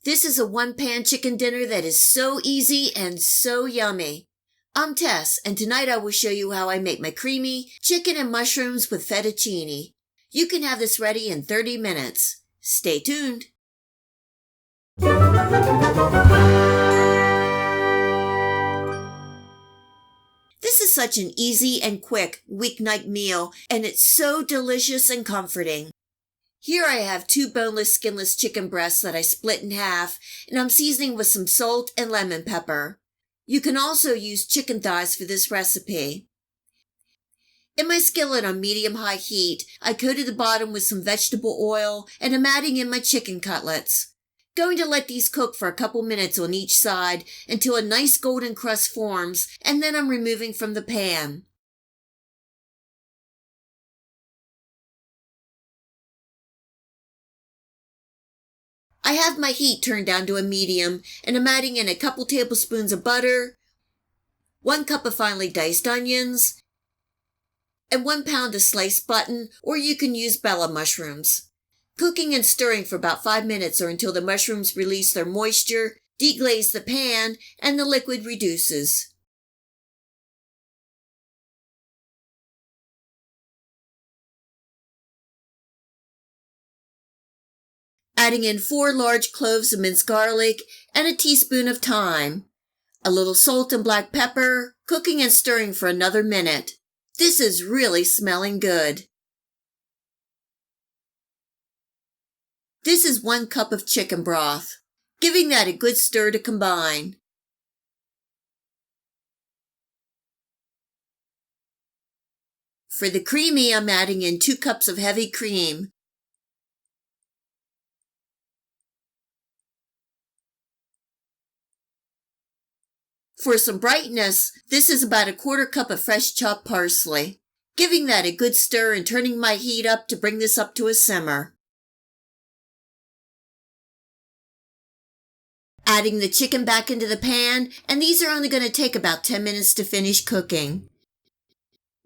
This is a one-pan chicken dinner that is so easy and so yummy. I'm Tess, and tonight I will show you how I make my creamy chicken and mushrooms with fettuccine. You can have this ready in 30 minutes. Stay tuned. This is such an easy and quick weeknight meal, and it's so delicious and comforting. Here I have 2 boneless, skinless chicken breasts that I split in half, and I'm seasoning with some salt and lemon pepper. You can also use chicken thighs for this recipe. In my skillet on medium-high heat, I coated the bottom with some vegetable oil, and I'm adding in my chicken cutlets. Going to let these cook for a couple minutes on each side until a nice golden crust forms, and then I'm removing from the pan. I have my heat turned down to a medium, and I'm adding in a couple tablespoons of butter, 1 cup of finely diced onions, and 1 pound of sliced button, or you can use Bella mushrooms. Cooking and stirring for about 5 minutes or until the mushrooms release their moisture, deglaze the pan, and the liquid reduces. Adding in 4 large cloves of minced garlic and a teaspoon of thyme. A little salt and black pepper, cooking and stirring for another minute. This is really smelling good. This is 1 cup of chicken broth, giving that a good stir to combine. For the creamy, I'm adding in 2 cups of heavy cream. For some brightness, this is about a 1/4 cup of fresh chopped parsley, giving that a good stir and turning my heat up to bring this up to a simmer. Adding the chicken back into the pan, and these are only going to take about 10 minutes to finish cooking.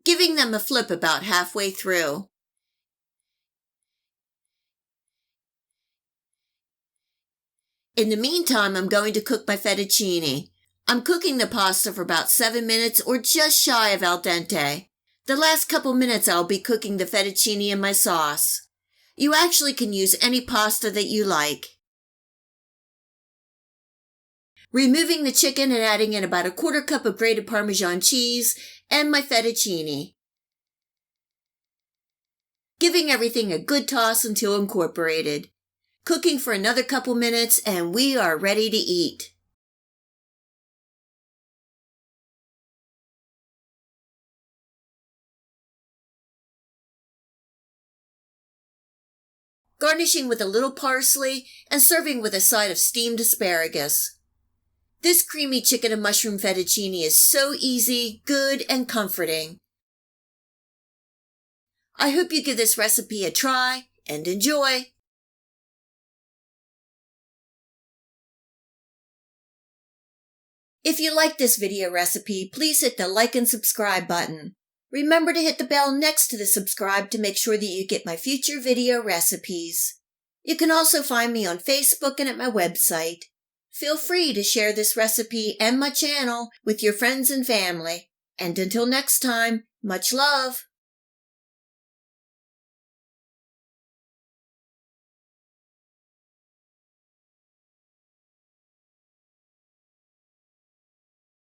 Giving them a flip about halfway through. In the meantime, I'm going to cook my fettuccine. I'm cooking the pasta for about 7 minutes or just shy of al dente. The last couple minutes I'll be cooking the fettuccine in my sauce. You actually can use any pasta that you like. Removing the chicken and adding in about a 1/4 cup of grated parmesan cheese and my fettuccine. Giving everything a good toss until incorporated. Cooking for another couple minutes and we are ready to eat. Garnishing with a little parsley and serving with a side of steamed asparagus. This creamy chicken and mushroom fettuccine is so easy, good, and comforting. I hope you give this recipe a try and enjoy. If you like this video recipe, please hit the like and subscribe button. Remember to hit the bell next to the subscribe to make sure that you get my future video recipes. You can also find me on Facebook and at my website. Feel free to share this recipe and my channel with your friends and family. And until next time, much love!